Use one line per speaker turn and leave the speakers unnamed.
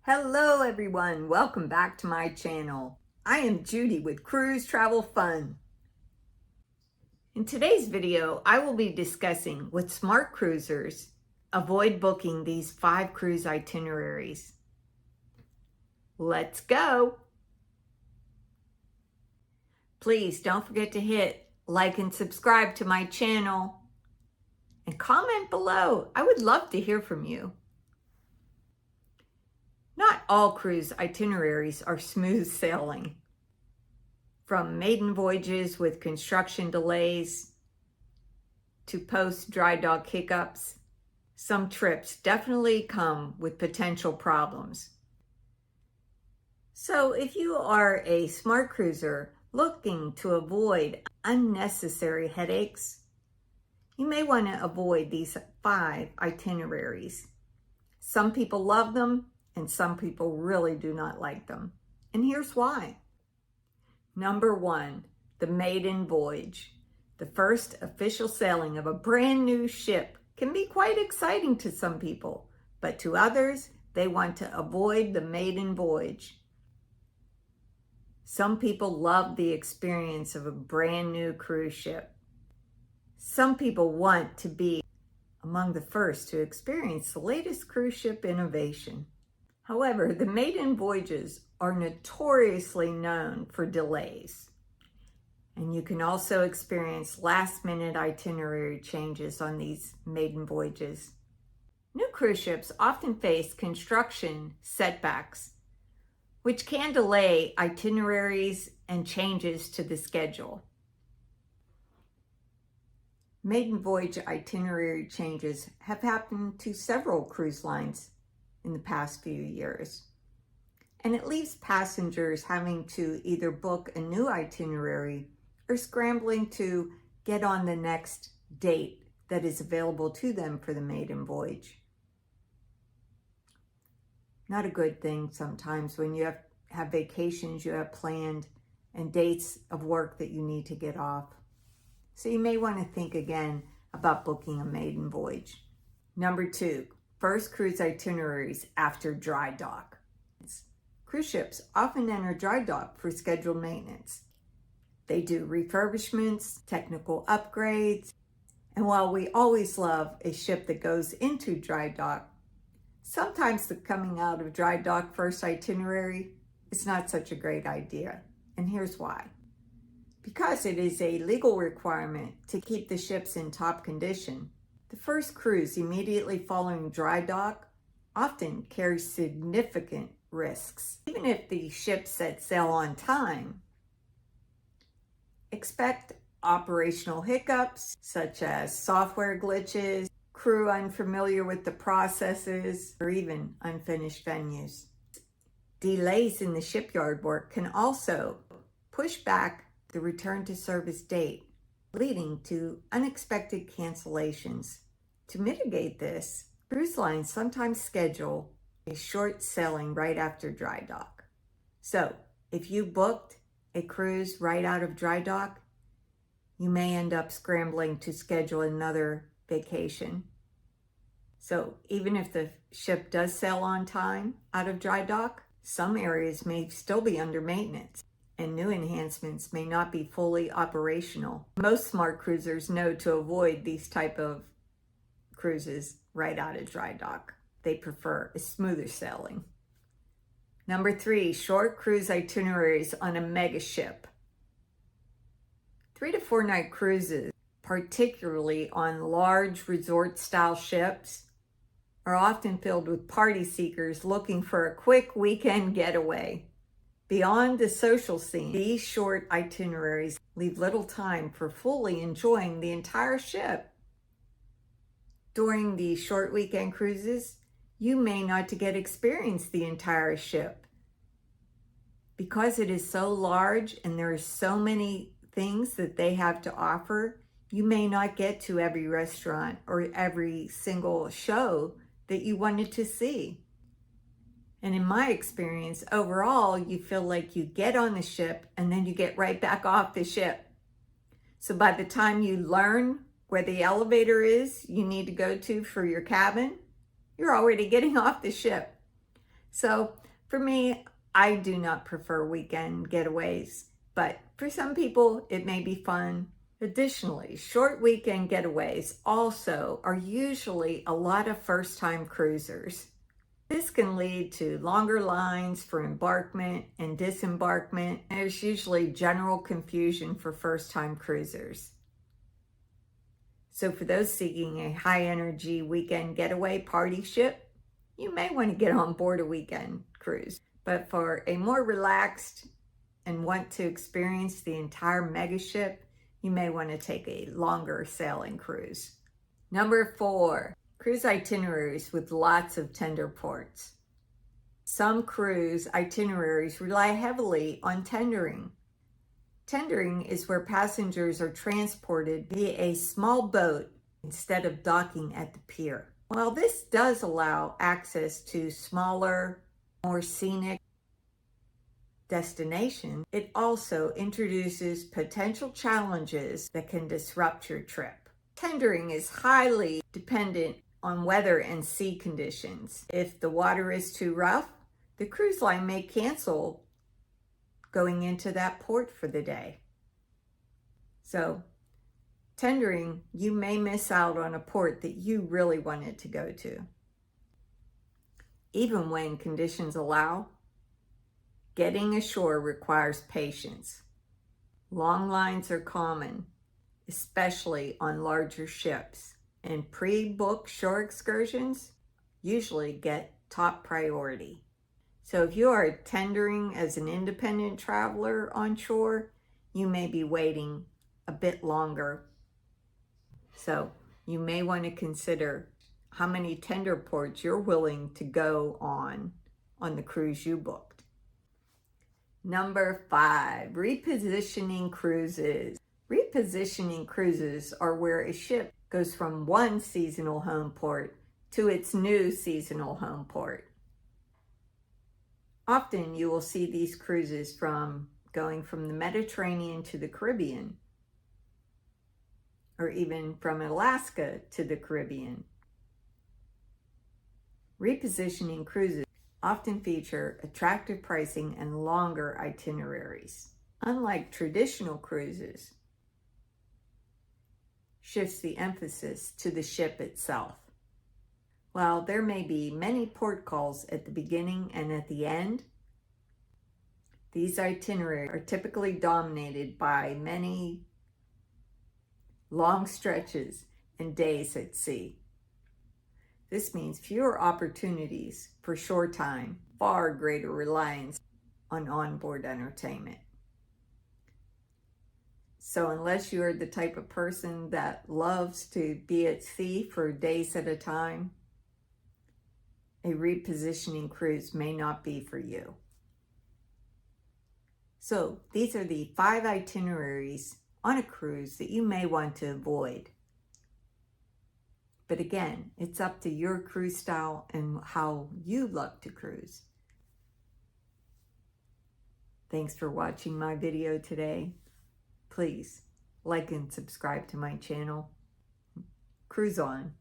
Hello everyone, welcome back to my channel. I am Judy with Cruise Travel Fun. In today's video, I will be discussing what smart cruisers avoid booking these 5 cruise itineraries. Let's go! Please don't forget to hit like and subscribe to my channel and comment below. I would love to hear from you. Not all cruise itineraries are smooth sailing. From maiden voyages with construction delays to post-dry dock hiccups, some trips definitely come with potential problems. So if you are a smart cruiser looking to avoid unnecessary headaches, you may want to avoid these 5 itineraries. Some people love them, and some people really do not like them. And here's why. Number 1, the maiden voyage. The first official sailing of a brand new ship can be quite exciting to some people, but to others, they want to avoid the maiden voyage. Some people love the experience of a brand new cruise ship. Some people want to be among the first to experience the latest cruise ship innovation. However, the maiden voyages are notoriously known for delays, and you can also experience last-minute itinerary changes on these maiden voyages. New cruise ships often face construction setbacks, which can delay itineraries and changes to the schedule. Maiden voyage itinerary changes have happened to several cruise lines in the past few years. And it leaves passengers having to either book a new itinerary or scrambling to get on the next date that is available to them for the maiden voyage. Not a good thing sometimes when you have vacations you have planned and dates of work that you need to get off. So you may want to think again about booking a maiden voyage. Number 2, first cruise itineraries after dry dock. Cruise ships often enter dry dock for scheduled maintenance. They do refurbishments, technical upgrades, and while we always love a ship that goes into dry dock, sometimes the coming out of dry dock first itinerary is not such a great idea, and here's why. Because it is a legal requirement to keep the ships in top condition, the first cruise immediately following dry dock often carries significant risks. Even if the ship sets sail on time, expect operational hiccups such as software glitches, crew unfamiliar with the processes, or even unfinished venues. Delays in the shipyard work can also push back the return to service date, leading to unexpected cancellations. To mitigate this, cruise lines sometimes schedule a short sailing right after dry dock. So if you booked a cruise right out of dry dock, you may end up scrambling to schedule another vacation. So even if the ship does sail on time out of dry dock, some areas may still be under maintenance, and new enhancements may not be fully operational. Most smart cruisers know to avoid these type of cruises right out of dry dock. They prefer a smoother sailing. Number 3, short cruise itineraries on a mega ship. 3 to 4 night cruises, particularly on large resort style ships, are often filled with party seekers looking for a quick weekend getaway. Beyond the social scene, these short itineraries leave little time for fully enjoying the entire ship. During these short weekend cruises, you may not get to experience the entire ship. Because it is so large and there are so many things that they have to offer, you may not get to every restaurant or every single show that you wanted to see. And in my experience, overall, you feel like you get on the ship and then you get right back off the ship. So by the time you learn where the elevator is you need to go to for your cabin, you're already getting off the ship. So for me, I do not prefer weekend getaways, but for some people, it may be fun. Additionally, short weekend getaways also are usually a lot of first-time cruisers. This can lead to longer lines for embarkment and disembarkment. There's usually general confusion for first-time cruisers. So for those seeking a high-energy weekend getaway party ship, you may want to get on board a weekend cruise. But for a more relaxed and want to experience the entire megaship, you may want to take a longer sailing cruise. Number 4, cruise itineraries with lots of tender ports. Some cruise itineraries rely heavily on tendering. Tendering is where passengers are transported via a small boat instead of docking at the pier. While this does allow access to smaller, more scenic destinations, it also introduces potential challenges that can disrupt your trip. Tendering is highly dependent on weather and sea conditions. If the water is too rough, the cruise line may cancel going into that port for the day. So, tendering, you may miss out on a port that you really wanted to go to. Even when conditions allow, getting ashore requires patience. Long lines are common, especially on larger ships, and pre-booked shore excursions usually get top priority. So if you are tendering as an independent traveler on shore, you may be waiting a bit longer. So you may want to consider how many tender ports you're willing to go on the cruise you booked. Number 5, repositioning cruises. Repositioning cruises are where a ship goes from one seasonal home port to its new seasonal home port. Often you will see these cruises going from the Mediterranean to the Caribbean, or even from Alaska to the Caribbean. Repositioning cruises often feature attractive pricing and longer itineraries. Unlike traditional cruises, shifts the emphasis to the ship itself. While there may be many port calls at the beginning and at the end, these itineraries are typically dominated by many long stretches and days at sea. This means fewer opportunities for shore time, far greater reliance on onboard entertainment. So unless you are the type of person that loves to be at sea for days at a time, a repositioning cruise may not be for you. So these are the 5 itineraries on a cruise that you may want to avoid. But again, it's up to your cruise style and how you love to cruise. Thanks for watching my video today. Please like and subscribe to my channel. Cruise on.